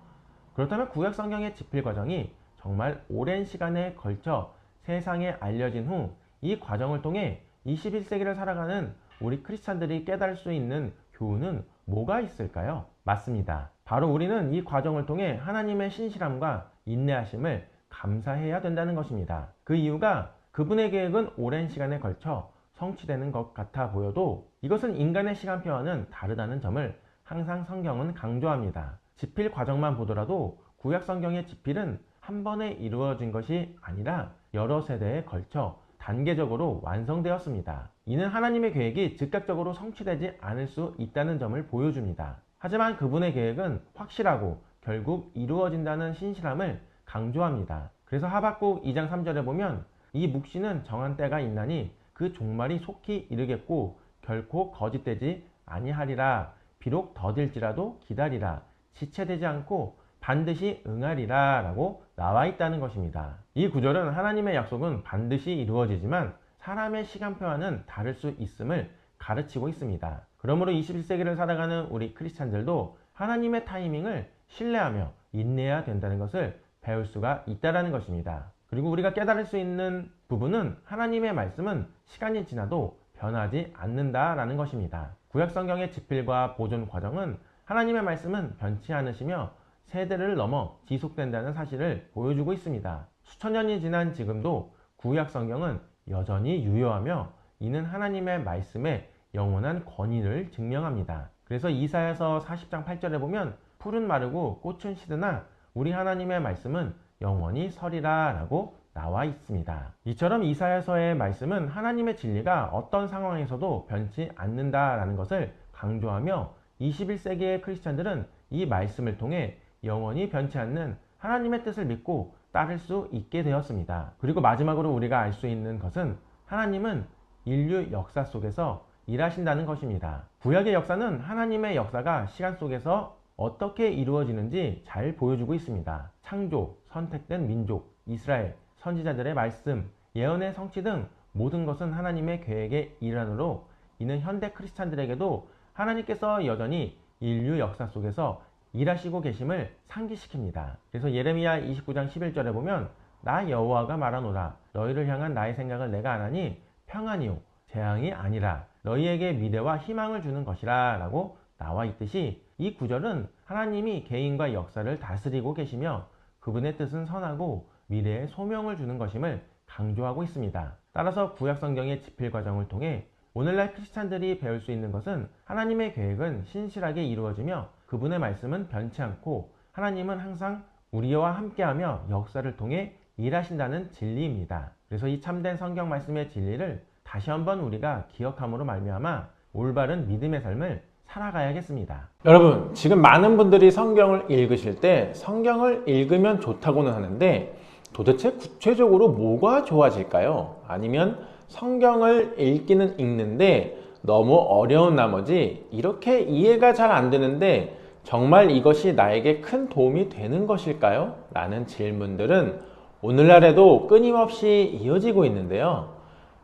그렇다면 구약 성경의 집필 과정이 정말 오랜 시간에 걸쳐 세상에 알려진 후 이 과정을 통해 21세기를 살아가는 우리 크리스찬들이 깨달을 수 있는 교훈은 뭐가 있을까요? 맞습니다. 바로 우리는 이 과정을 통해 하나님의 신실함과 인내하심을 감사해야 된다는 것입니다. 그 이유가 그분의 계획은 오랜 시간에 걸쳐 성취되는 것 같아 보여도 이것은 인간의 시간표와는 다르다는 점을 항상 성경은 강조합니다. 집필 과정만 보더라도 구약 성경의 집필은 한 번에 이루어진 것이 아니라 여러 세대에 걸쳐 단계적으로 완성되었습니다. 이는 하나님의 계획이 즉각적으로 성취되지 않을 수 있다는 점을 보여줍니다. 하지만 그분의 계획은 확실하고 결국 이루어진다는 신실함을 강조합니다. 그래서 하박국 2장 3절에 보면 이 묵시는 정한 때가 있나니 그 종말이 속히 이르겠고 결코 거짓되지 아니하리라. 비록 더딜지라도 기다리라. 지체되지 않고 반드시 응하리라 라고 나와 있다는 것입니다. 이 구절은 하나님의 약속은 반드시 이루어지지만 사람의 시간표와는 다를 수 있음을 가르치고 있습니다. 그러므로 21세기를 살아가는 우리 크리스찬들도 하나님의 타이밍을 신뢰하며 인내해야 된다는 것을 배울 수가 있다는 것입니다. 그리고 우리가 깨달을 수 있는 부분은 하나님의 말씀은 시간이 지나도 변하지 않는다라는 것입니다. 구약 성경의 집필과 보존 과정은 하나님의 말씀은 변치 않으시며 세대를 넘어 지속된다는 사실을 보여주고 있습니다. 수천 년이 지난 지금도 구약 성경은 여전히 유효하며 이는 하나님의 말씀의 영원한 권위를 증명합니다. 그래서 이사야서 40장 8절에 보면 풀은 마르고 꽃은 시드나 우리 하나님의 말씀은 영원히 서리라 라고 나와 있습니다. 이처럼 이사야서의 말씀은 하나님의 진리가 어떤 상황에서도 변치 않는다라는 것을 강조하며 21세기의 크리스찬들은 이 말씀을 통해 영원히 변치 않는 하나님의 뜻을 믿고 따를 수 있게 되었습니다. 그리고 마지막으로 우리가 알 수 있는 것은 하나님은 인류 역사 속에서 일하신다는 것입니다. 구약의 역사는 하나님의 역사가 시간 속에서 어떻게 이루어지는지 잘 보여주고 있습니다. 창조, 선택된 민족, 이스라엘, 선지자들의 말씀, 예언의 성취 등 모든 것은 하나님의 계획의 일환으로 이는 현대 크리스찬들에게도 하나님께서 여전히 인류 역사 속에서 일하시고 계심을 상기시킵니다. 그래서 예레미야 29장 11절에 보면 나 여호와가 말하노라 너희를 향한 나의 생각을 내가 아나니 평안이요 재앙이 아니라 너희에게 미래와 희망을 주는 것이라 라고 나와 있듯이 이 구절은 하나님이 개인과 역사를 다스리고 계시며 그분의 뜻은 선하고 미래에 소명을 주는 것임을 강조하고 있습니다. 따라서 구약 성경의 집필 과정을 통해 오늘날 크리스찬들이 배울 수 있는 것은 하나님의 계획은 신실하게 이루어지며 그분의 말씀은 변치 않고 하나님은 항상 우리와 함께하며 역사를 통해 일하신다는 진리입니다. 그래서 이 참된 성경 말씀의 진리를 다시 한번 우리가 기억함으로 말미암아 올바른 믿음의 삶을 살아가야겠습니다. 여러분, 지금 많은 분들이 성경을 읽으실 때 성경을 읽으면 좋다고는 하는데 도대체 구체적으로 뭐가 좋아질까요? 아니면 성경을 읽기는 읽는데 너무 어려운 나머지 이렇게 이해가 잘 안 되는데 정말 이것이 나에게 큰 도움이 되는 것일까요? 라는 질문들은 오늘날에도 끊임없이 이어지고 있는데요.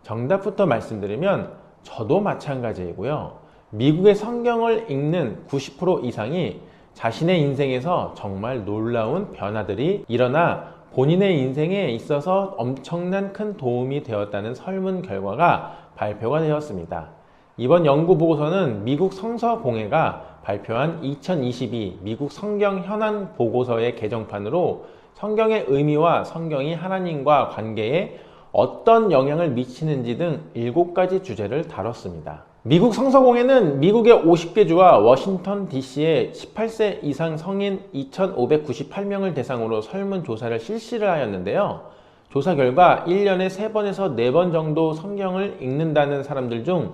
정답부터 말씀드리면 저도 마찬가지이고요. 미국의 성경을 읽는 90% 이상이 자신의 인생에서 정말 놀라운 변화들이 일어나 본인의 인생에 있어서 엄청난 큰 도움이 되었다는 설문 결과가 발표가 되었습니다. 이번 연구 보고서는 미국 성서공회가 발표한 2022 미국 성경 현안 보고서의 개정판으로 성경의 의미와 성경이 하나님과 관계에 어떤 영향을 미치는지 등 7가지 주제를 다뤘습니다. 미국 성서공회는 미국의 50개 주와 워싱턴 DC의 18세 이상 성인 2,598명을 대상으로 설문조사를 실시를 하였는데요. 조사 결과 1년에 3번에서 4번 정도 성경을 읽는다는 사람들 중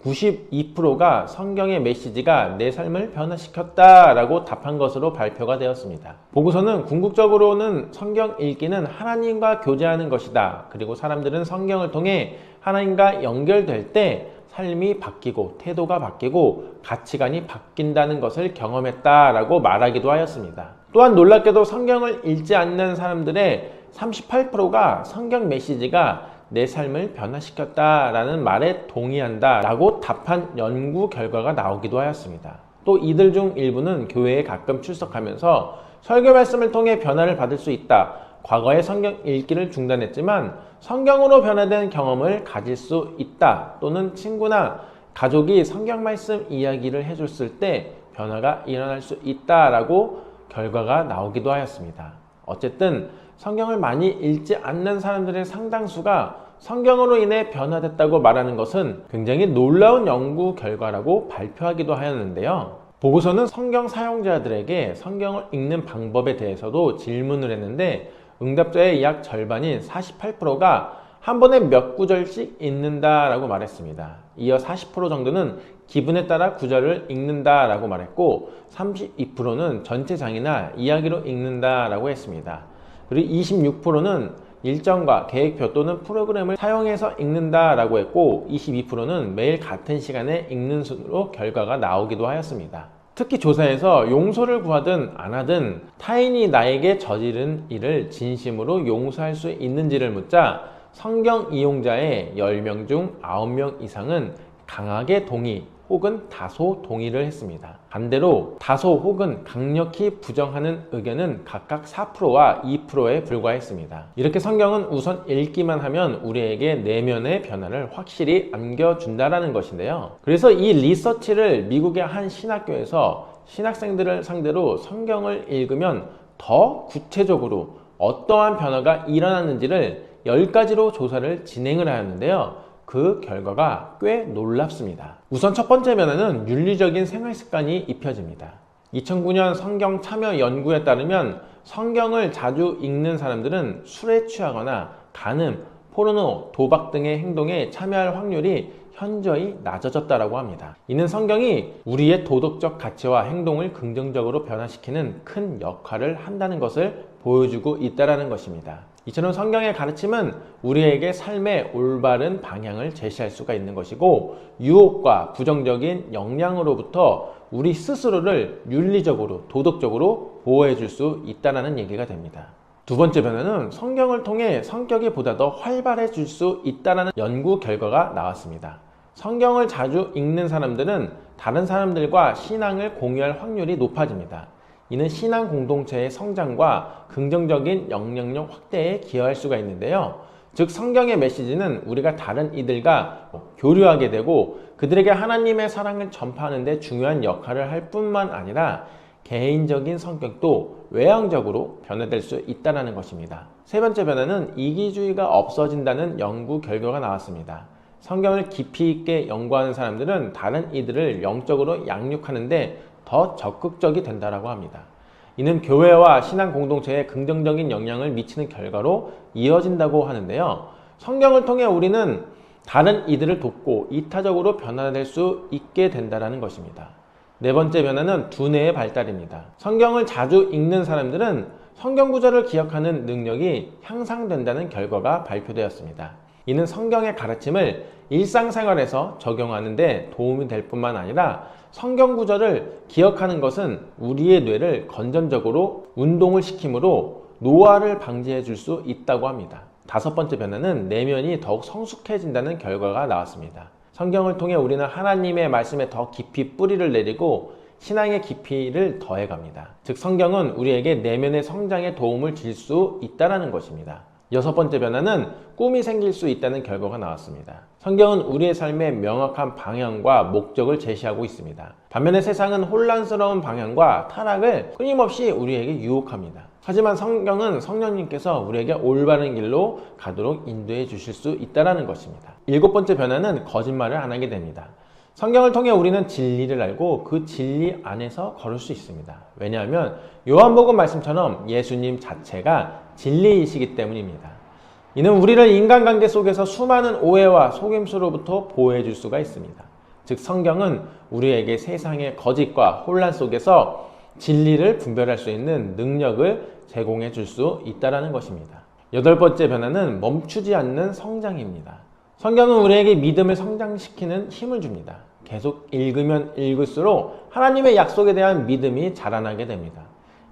92%가 성경의 메시지가 내 삶을 변화시켰다라고 답한 것으로 발표가 되었습니다. 보고서는 궁극적으로는 성경 읽기는 하나님과 교제하는 것이다. 그리고 사람들은 성경을 통해 하나님과 연결될 때 삶이 바뀌고 태도가 바뀌고 가치관이 바뀐다는 것을 경험했다라고 말하기도 하였습니다. 또한 놀랍게도 성경을 읽지 않는 사람들의 38%가 성경 메시지가 내 삶을 변화시켰다라는 말에 동의한다 라고 답한 연구 결과가 나오기도 하였습니다. 또 이들 중 일부는 교회에 가끔 출석하면서 설교 말씀을 통해 변화를 받을 수 있다. 과거에 성경 읽기를 중단했지만 성경으로 변화된 경험을 가질 수 있다. 또는 친구나 가족이 성경 말씀 이야기를 해줬을 때 변화가 일어날 수 있다라고 결과가 나오기도 하였습니다. 어쨌든 성경을 많이 읽지 않는 사람들의 상당수가 성경으로 인해 변화됐다고 말하는 것은 굉장히 놀라운 연구 결과라고 발표하기도 하였는데요. 보고서는 성경 사용자들에게 성경을 읽는 방법에 대해서도 질문을 했는데 응답자의 약 절반인 48%가 한 번에 몇 구절씩 읽는다라고 말했습니다. 이어 40% 정도는 기분에 따라 구절을 읽는다라고 말했고 32%는 전체 장이나 이야기로 읽는다라고 했습니다. 그리고 26%는 일정과 계획표 또는 프로그램을 사용해서 읽는다라고 했고 22%는 매일 같은 시간에 읽는 순으로 결과가 나오기도 하였습니다. 특히 조사에서 용서를 구하든 안 하든 타인이 나에게 저지른 일을 진심으로 용서할 수 있는지를 묻자 성경 이용자의 10명 중 9명 이상은 강하게 동의 혹은 다소 동의를 했습니다. 반대로 다소 혹은 강력히 부정하는 의견은 각각 4%와 2%에 불과했습니다. 이렇게 성경은 우선 읽기만 하면 우리에게 내면의 변화를 확실히 안겨준다라는 것인데요. 그래서 이 리서치를 미국의 한 신학교에서 신학생들을 상대로 성경을 읽으면 더 구체적으로 어떠한 변화가 일어났는지를 10가지로 조사를 진행을 하였는데요. 그 결과가 꽤 놀랍습니다. 우선 첫 번째 변화는 윤리적인 생활 습관이 입혀집니다. 2009년 성경 참여 연구에 따르면 성경을 자주 읽는 사람들은 술에 취하거나 간음, 포르노, 도박 등의 행동에 참여할 확률이 현저히 낮아졌다고 합니다. 이는 성경이 우리의 도덕적 가치와 행동을 긍정적으로 변화시키는 큰 역할을 한다는 것을 보여주고 있다는 것입니다. 이처럼 성경의 가르침은 우리에게 삶의 올바른 방향을 제시할 수가 있는 것이고 유혹과 부정적인 영향으로부터 우리 스스로를 윤리적으로 도덕적으로 보호해 줄 수 있다는 얘기가 됩니다. 두 번째 변화는 성경을 통해 성격이 보다 더 활발해질 수 있다는 연구 결과가 나왔습니다. 성경을 자주 읽는 사람들은 다른 사람들과 신앙을 공유할 확률이 높아집니다. 이는 신앙 공동체의 성장과 긍정적인 영향력 확대에 기여할 수가 있는데요. 즉 성경의 메시지는 우리가 다른 이들과 교류하게 되고 그들에게 하나님의 사랑을 전파하는 데 중요한 역할을 할 뿐만 아니라 개인적인 성격도 외향적으로 변화될 수 있다는 것입니다. 세 번째 변화는 이기주의가 없어진다는 연구 결과가 나왔습니다. 성경을 깊이 있게 연구하는 사람들은 다른 이들을 영적으로 양육하는데 더 적극적이 된다고 합니다. 이는 교회와 신앙 공동체에 긍정적인 영향을 미치는 결과로 이어진다고 하는데요. 성경을 통해 우리는 다른 이들을 돕고 이타적으로 변화될 수 있게 된다는 것입니다. 네 번째 변화는 두뇌의 발달입니다. 성경을 자주 읽는 사람들은 성경 구절을 기억하는 능력이 향상된다는 결과가 발표되었습니다. 이는 성경의 가르침을 일상생활에서 적용하는데 도움이 될 뿐만 아니라 성경 구절을 기억하는 것은 우리의 뇌를 건전적으로 운동을 시키므로 노화를 방지해 줄 수 있다고 합니다. 다섯 번째 변화는 내면이 더욱 성숙해진다는 결과가 나왔습니다. 성경을 통해 우리는 하나님의 말씀에 더 깊이 뿌리를 내리고 신앙의 깊이를 더해갑니다. 즉 성경은 우리에게 내면의 성장에 도움을 줄 수 있다는 것입니다. 여섯 번째 변화는 꿈이 생길 수 있다는 결과가 나왔습니다. 성경은 우리의 삶에 명확한 방향과 목적을 제시하고 있습니다. 반면에 세상은 혼란스러운 방향과 타락을 끊임없이 우리에게 유혹합니다. 하지만 성경은 성령님께서 우리에게 올바른 길로 가도록 인도해 주실 수 있다는 것입니다. 일곱 번째 변화는 거짓말을 안 하게 됩니다. 성경을 통해 우리는 진리를 알고 그 진리 안에서 걸을 수 있습니다. 왜냐하면 요한복음 말씀처럼 예수님 자체가 진리이시기 때문입니다. 이는 우리를 인간관계 속에서 수많은 오해와 속임수로부터 보호해 줄 수가 있습니다. 즉 성경은 우리에게 세상의 거짓과 혼란 속에서 진리를 분별할 수 있는 능력을 제공해 줄 수 있다는 것입니다. 여덟 번째 변화는 멈추지 않는 성장입니다. 성경은 우리에게 믿음을 성장시키는 힘을 줍니다. 계속 읽으면 읽을수록 하나님의 약속에 대한 믿음이 자라나게 됩니다.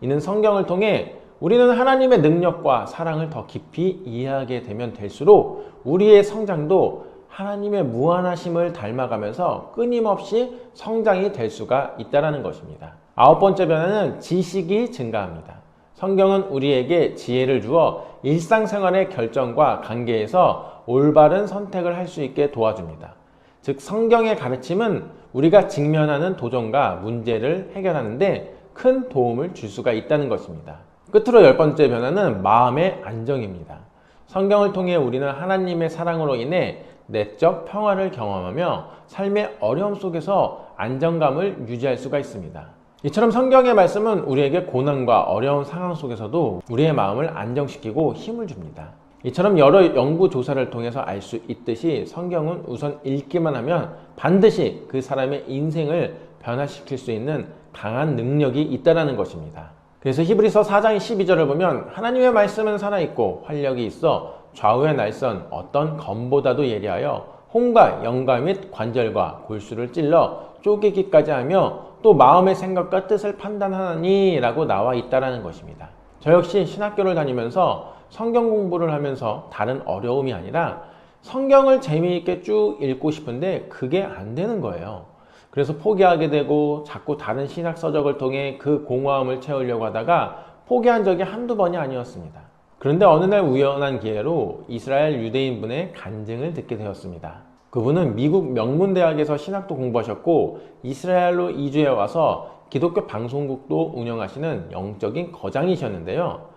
이는 성경을 통해 우리는 하나님의 능력과 사랑을 더 깊이 이해하게 되면 될수록 우리의 성장도 하나님의 무한하심을 닮아가면서 끊임없이 성장이 될 수가 있다는 것입니다. 아홉 번째 변화는 지식이 증가합니다. 성경은 우리에게 지혜를 주어 일상생활의 결정과 관계에서 올바른 선택을 할 수 있게 도와줍니다. 즉 성경의 가르침은 우리가 직면하는 도전과 문제를 해결하는데 큰 도움을 줄 수가 있다는 것입니다. 끝으로 열 번째 변화는 마음의 안정입니다. 성경을 통해 우리는 하나님의 사랑으로 인해 내적 평화를 경험하며 삶의 어려움 속에서 안정감을 유지할 수가 있습니다. 이처럼 성경의 말씀은 우리에게 고난과 어려운 상황 속에서도 우리의 마음을 안정시키고 힘을 줍니다. 이처럼 여러 연구 조사를 통해서 알 수 있듯이 성경은 우선 읽기만 하면 반드시 그 사람의 인생을 변화시킬 수 있는 강한 능력이 있다는 것입니다. 그래서 히브리서 4장 12절을 보면 하나님의 말씀은 살아있고 활력이 있어 좌우의 날선 어떤 검보다도 예리하여 혼과 영과 및 관절과 골수를 찔러 쪼개기까지 하며 또 마음의 생각과 뜻을 판단하니 라고 나와 있다는 것입니다. 저 역시 신학교를 다니면서 성경 공부를 하면서 다른 어려움이 아니라 성경을 재미있게 쭉 읽고 싶은데 그게 안 되는 거예요. 그래서 포기하게 되고 자꾸 다른 신학 서적을 통해 그 공허함을 채우려고 하다가 포기한 적이 한두 번이 아니었습니다. 그런데 어느 날 우연한 기회로 이스라엘 유대인분의 간증을 듣게 되었습니다. 그분은 미국 명문대학에서 신학도 공부하셨고 이스라엘로 이주해 와서 기독교 방송국도 운영하시는 영적인 거장이셨는데요.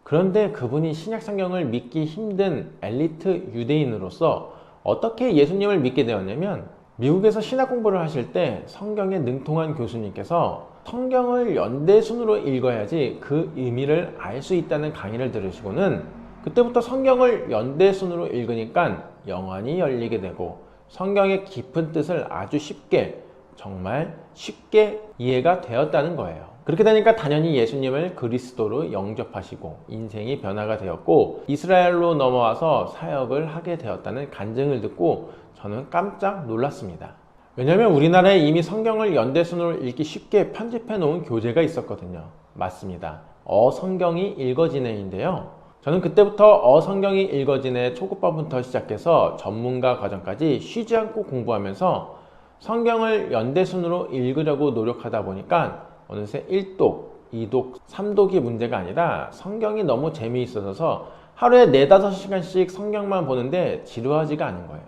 그런데 그분이 신약 성경을 믿기 힘든 엘리트 유대인으로서 어떻게 예수님을 믿게 되었냐면 미국에서 신학 공부를 하실 때 성경에 능통한 교수님께서 성경을 연대순으로 읽어야지 그 의미를 알 수 있다는 강의를 들으시고는 그때부터 성경을 연대순으로 읽으니까 영안이 열리게 되고 성경의 깊은 뜻을 아주 쉽게 정말 쉽게 이해가 되었다는 거예요. 그렇게 되니까 당연히 예수님을 그리스도로 영접하시고 인생이 변화가 되었고 이스라엘로 넘어와서 사역을 하게 되었다는 간증을 듣고 저는 깜짝 놀랐습니다. 왜냐하면 우리나라에 이미 성경을 연대순으로 읽기 쉽게 편집해 놓은 교재가 있었거든요. 맞습니다. 어성경이 읽어지네인데요. 저는 그때부터 어성경이 읽어지네 초급반부터 시작해서 전문가 과정까지 쉬지 않고 공부하면서 성경을 연대순으로 읽으려고 노력하다 보니까 어느새 1독, 2독, 3독이 문제가 아니라 성경이 너무 재미있어서 하루에 4-5시간씩 성경만 보는데 지루하지가 않은 거예요.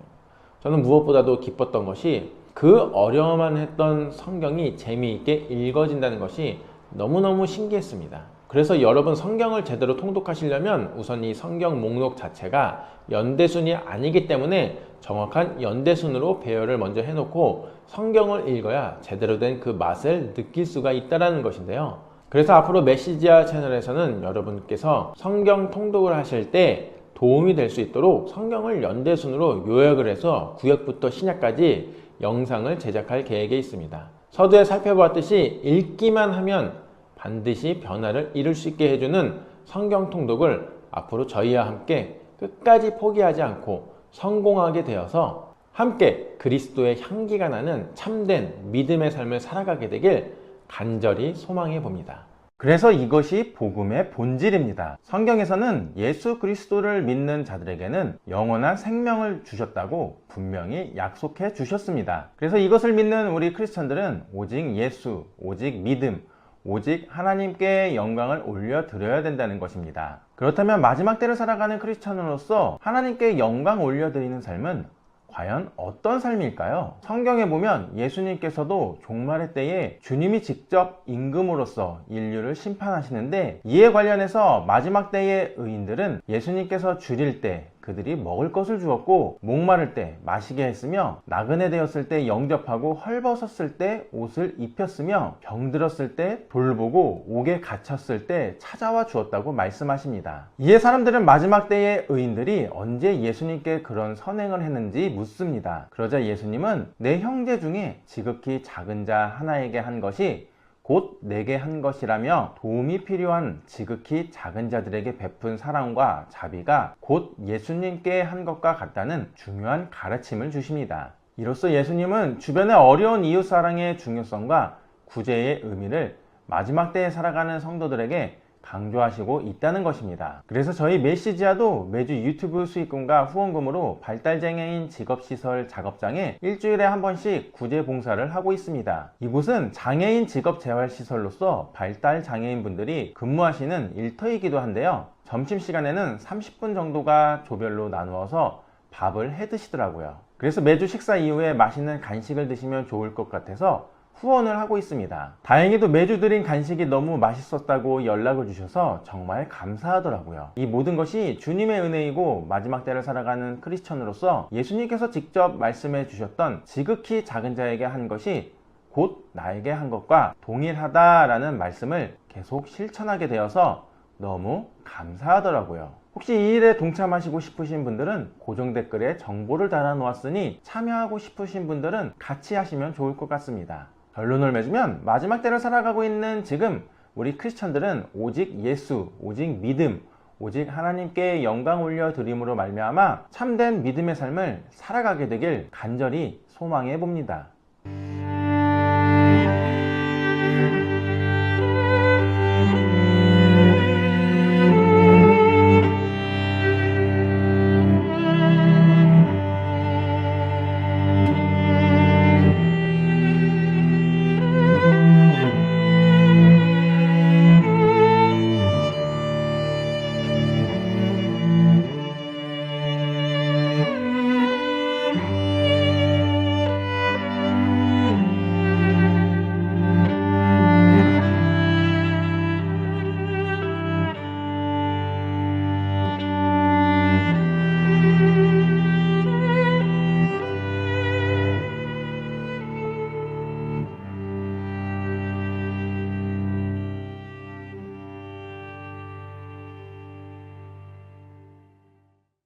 저는 무엇보다도 기뻤던 것이 그 어려워만 했던 성경이 재미있게 읽어진다는 것이 너무너무 신기했습니다. 그래서 여러분 성경을 제대로 통독하시려면 우선 이 성경 목록 자체가 연대순이 아니기 때문에 정확한 연대순으로 배열을 먼저 해놓고 성경을 읽어야 제대로 된 그 맛을 느낄 수가 있다는 것인데요. 그래서 앞으로 메시지아 채널에서는 여러분께서 성경 통독을 하실 때 도움이 될 수 있도록 성경을 연대순으로 요약을 해서 구약부터 신약까지 영상을 제작할 계획에 있습니다. 서두에 살펴보았듯이 읽기만 하면 반드시 변화를 이룰 수 있게 해주는 성경 통독을 앞으로 저희와 함께 끝까지 포기하지 않고 성공하게 되어서 함께 그리스도의 향기가 나는 참된 믿음의 삶을 살아가게 되길 간절히 소망해 봅니다. 그래서 이것이 복음의 본질입니다. 성경에서는 예수 그리스도를 믿는 자들에게는 영원한 생명을 주셨다고 분명히 약속해 주셨습니다. 그래서 이것을 믿는 우리 크리스천들은 오직 예수, 오직 믿음, 오직 하나님께 영광을 올려드려야 된다는 것입니다. 그렇다면 마지막 때를 살아가는 크리스천으로서 하나님께 영광 올려드리는 삶은 과연 어떤 삶일까요? 성경에 보면 예수님께서도 종말의 때에 주님이 직접 임금으로서 인류를 심판하시는데, 이에 관련해서 마지막 때의 의인들은 예수님께서 줄일 때 그들이 먹을 것을 주었고, 목마를 때 마시게 했으며, 나그네 되었을 때 영접하고, 헐벗었을 때 옷을 입혔으며, 병들었을 때 돌보고, 옥에 갇혔을 때 찾아와 주었다고 말씀하십니다. 이에 사람들은 마지막 때의 의인들이 언제 예수님께 그런 선행을 했는지 묻습니다. 그러자 예수님은 내 형제 중에 지극히 작은 자 하나에게 한 것이 곧 내게 한 것이라며, 도움이 필요한 지극히 작은 자들에게 베푼 사랑과 자비가 곧 예수님께 한 것과 같다는 중요한 가르침을 주십니다. 이로써 예수님은 주변의 어려운 이웃사랑의 중요성과 구제의 의미를 마지막 때에 살아가는 성도들에게 강조하시고 있다는 것입니다. 그래서 저희 메시지아도 매주 유튜브 수익금과 후원금으로 발달장애인 직업시설 작업장에 일주일에 한 번씩 구제 봉사를 하고 있습니다. 이곳은 장애인 직업재활시설로서 발달장애인분들이 근무하시는 일터이기도 한데요. 점심시간에는 30분 정도가 조별로 나누어서 밥을 해 드시더라고요. 그래서 매주 식사 이후에 맛있는 간식을 드시면 좋을 것 같아서 후원을 하고 있습니다. 다행히도 매주 드린 간식이 너무 맛있었다고 연락을 주셔서 정말 감사하더라고요. 이 모든 것이 주님의 은혜이고, 마지막 때를 살아가는 크리스천으로서 예수님께서 직접 말씀해 주셨던 지극히 작은 자에게 한 것이 곧 나에게 한 것과 동일하다라는 말씀을 계속 실천하게 되어서 너무 감사하더라고요. 혹시 이 일에 동참하시고 싶으신 분들은 고정 댓글에 정보를 달아 놓았으니, 참여하고 싶으신 분들은 같이 하시면 좋을 것 같습니다. 결론을 맺으면 마지막 때를 살아가고 있는 지금 우리 크리스천들은 오직 예수, 오직 믿음, 오직 하나님께 영광 올려드림으로 말미암아 참된 믿음의 삶을 살아가게 되길 간절히 소망해 봅니다.